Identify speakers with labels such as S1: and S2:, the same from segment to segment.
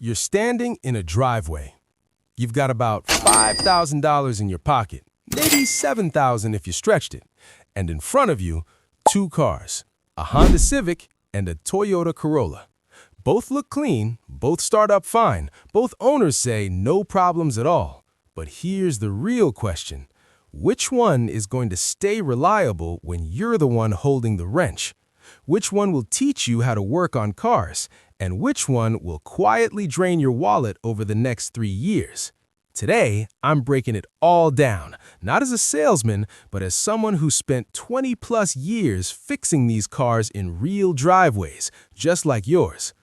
S1: You're standing in a driveway. You've got about $5,000 in your pocket, maybe $7,000 if you stretched it. And in front of you, two cars, a Honda Civic and a Toyota Corolla. Both look clean, both start up fine, both owners say no problems at all. But here's the real question. Which one is going to stay reliable when you're the one holding the wrench? Which one will teach you how to work on cars? And which one will quietly drain your wallet over the next 3 years? Today, I'm breaking it all down, not as a salesman, but as someone who spent 20+ years fixing these cars in real driveways, just like yours.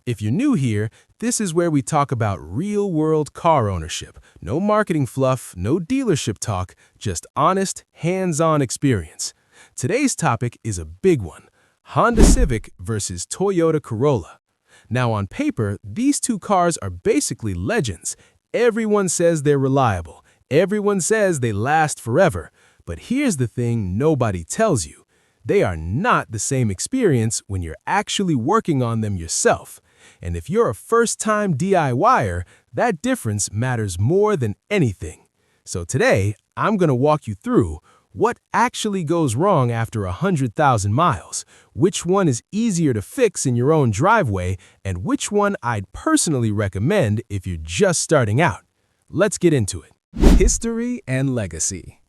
S1: If you're new here, this is where we talk about real-world car ownership. No marketing fluff, no dealership talk, just honest, hands-on experience. Today's topic is a big one: Honda Civic versus Toyota Corolla. Now, on paper, these two cars are basically legends. Everyone says they're reliable. Everyone says they last forever. But here's the thing nobody tells you. They are not the same experience when you're actually working on them yourself. And if you're a first-time DIYer, that difference matters more than anything. So today, I'm going to walk you through what actually goes wrong after 100,000 miles, which one is easier to fix in your own driveway, and which one I'd personally recommend if you're just starting out. Let's get into it.
S2: History and legacy.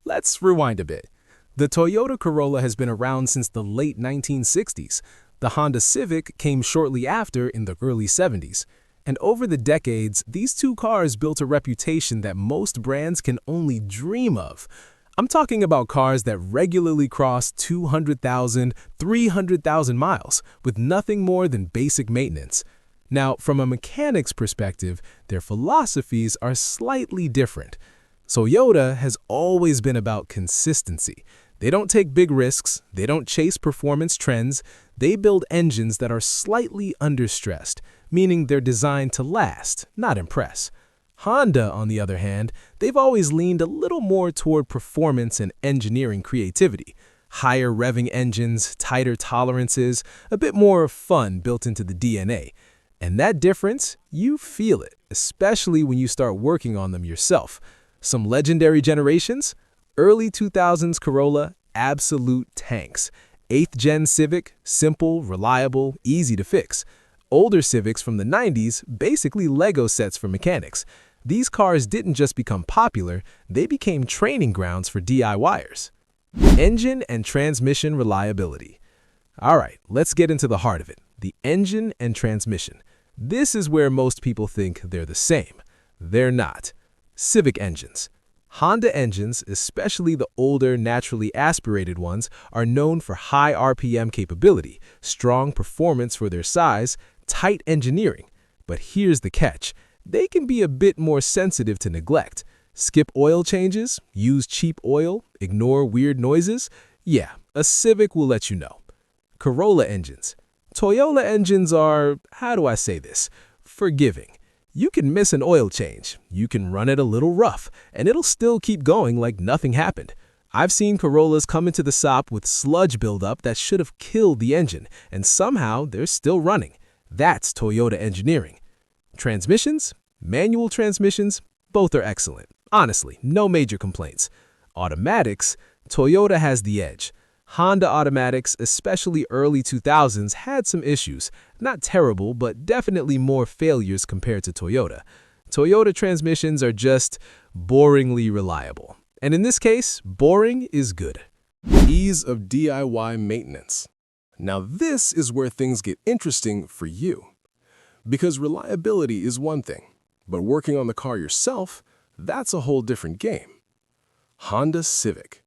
S2: Let's rewind a bit. The Toyota Corolla has been around since the late 1960s. The Honda Civic came shortly after in the early 70s. And over the decades, these two cars built a reputation that most brands can only dream of. I'm talking about cars that regularly cross 200,000, 300,000 miles with nothing more than basic maintenance. Now, from a mechanic's perspective, their philosophies are slightly different. Toyota has always been about consistency. They don't take big risks, they don't chase performance trends, they build engines that are slightly understressed, meaning they're designed to last, not impress. Honda, on the other hand, they've always leaned a little more toward performance and engineering creativity. Higher revving engines, tighter tolerances, a bit more fun built into the DNA. And that difference, you feel it, especially when you start working on them yourself. Some legendary generations: early 2000s Corolla, absolute tanks. 8th Gen Civic, simple, reliable, easy to fix. Older Civics from the 90s, basically Lego sets for mechanics. These cars didn't just become popular, they became training grounds for DIYers. Engine and transmission reliability. All right, let's get into the heart of it. The engine and transmission. This is where most people think they're the same. They're not. Civic engines. Honda engines, especially the older, naturally aspirated ones, are known for high RPM capability, strong performance for their size, tight engineering. But here's the catch. They can be a bit more sensitive to neglect. Skip oil changes, use cheap oil, ignore weird noises. Yeah, a Civic will let you know. Corolla engines. Toyota engines are, how do I say this, forgiving. You can miss an oil change, you can run it a little rough, and it'll still keep going like nothing happened. I've seen Corollas come into the shop with sludge buildup that should have killed the engine, and somehow they're still running. That's Toyota engineering. Transmissions, manual transmissions, both are excellent. Honestly, no major complaints. Automatics, Toyota has the edge. Honda automatics, especially early 2000s, had some issues. Not terrible, but definitely more failures compared to Toyota. Toyota transmissions are just boringly reliable. And in this case, boring is good.
S1: Ease of DIY maintenance. Now this is where things get interesting for you. Because reliability is one thing, but working on the car yourself, that's a whole different game. Honda Civic.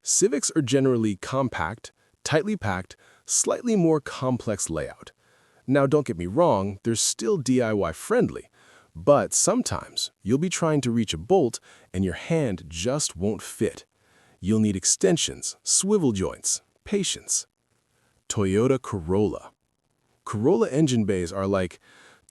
S1: Civics are generally compact, tightly packed, slightly more complex layout. Now don't get me wrong, they're still DIY friendly, but sometimes you'll be trying to reach a bolt and your hand just won't fit. You'll need extensions, swivel joints, patience. Toyota Corolla. Corolla engine bays are like,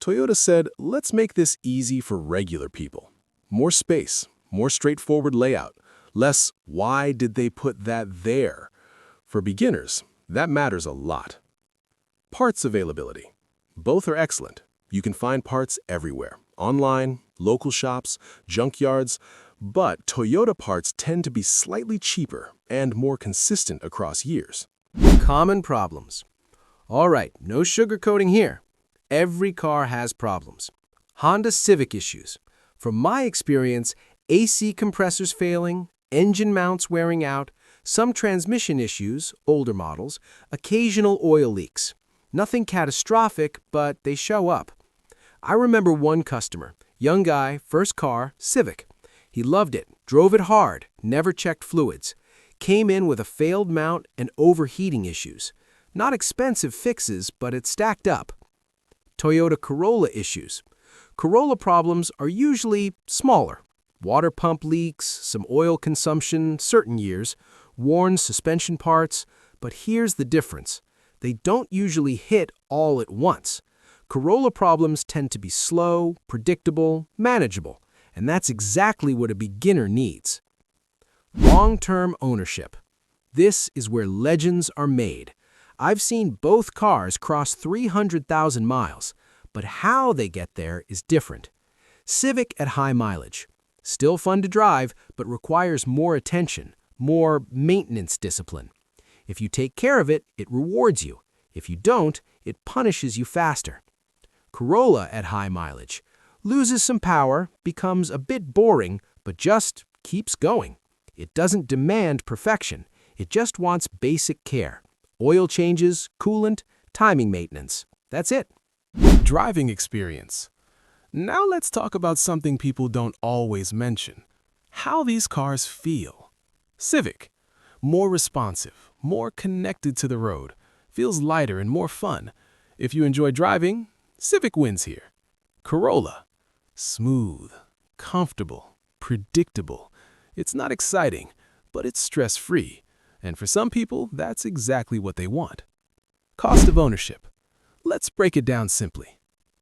S1: Toyota said, let's make this easy for regular people. More space, more straightforward layout, less why did they put that there? For beginners, that matters a lot. Parts availability. Both are excellent. You can find parts everywhere, online, local shops, junkyards, but Toyota parts tend to be slightly cheaper and more consistent across years.
S3: Common problems. All right, no sugarcoating here. Every car has problems. Honda Civic issues. From my experience, AC compressors failing, engine mounts wearing out, some transmission issues, older models, occasional oil leaks. Nothing catastrophic, but they show up. I remember one customer, young guy, first car, Civic. He loved it, drove it hard, never checked fluids. Came in with a failed mount and overheating issues. Not expensive fixes, but it stacked up. Toyota Corolla issues. Corolla problems are usually smaller. Water pump leaks, some oil consumption certain years, worn suspension parts, but here's the difference. They don't usually hit all at once. Corolla problems tend to be slow, predictable, manageable, and that's exactly what a beginner needs. Long-term ownership. This is where legends are made. I've seen both cars cross 300,000 miles, but how they get there is different. Civic at high mileage. Still fun to drive, but requires more attention, more maintenance discipline. If you take care of it, it rewards you. If you don't, it punishes you faster. Corolla at high mileage. Loses some power, becomes a bit boring, but just keeps going. It doesn't demand perfection. It just wants basic care. Oil changes, coolant, timing maintenance. That's it.
S2: Driving experience. Now let's talk about something people don't always mention. How these cars feel. Civic. More responsive, more connected to the road. Feels lighter and more fun. If you enjoy driving, Civic wins here. Corolla. Smooth, comfortable, predictable. It's not exciting, but it's stress-free. And for some people, that's exactly what they want. Cost of ownership. Let's break it down simply.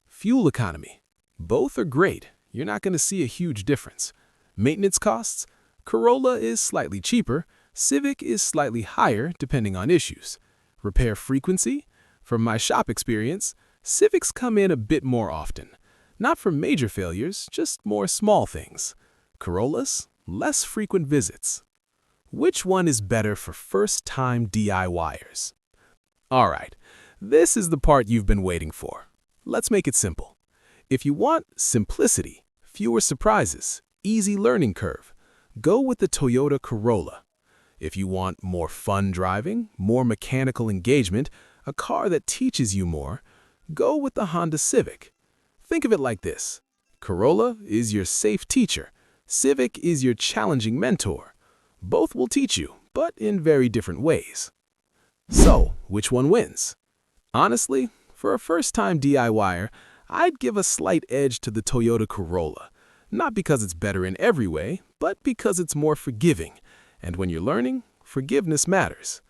S2: Fuel economy. Both are great. You're not going to see a huge difference. Maintenance costs. Corolla is slightly cheaper. Civic is slightly higher, depending on issues. Repair frequency. From my shop experience, Civics come in a bit more often. Not for major failures, just more small things. Corollas, less frequent visits. Which one is better for first-time DIYers? All right, this is the part you've been waiting for. Let's make it simple. If you want simplicity, fewer surprises, easy learning curve, go with the Toyota Corolla. If you want more fun driving, more mechanical engagement, a car that teaches you more, go with the Honda Civic. Think of it like this. Corolla is your safe teacher. Civic is your challenging mentor. Both will teach you, but in very different ways. So, which one wins? Honestly, for a first-time DIYer, I'd give a slight edge to the Toyota Corolla. Not because it's better in every way, but because it's more forgiving. And when you're learning, forgiveness matters.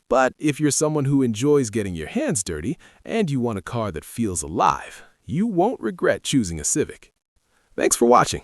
S2: But if you're someone who enjoys getting your hands dirty and you want a car that feels alive, you won't regret choosing a Civic. Thanks for watching.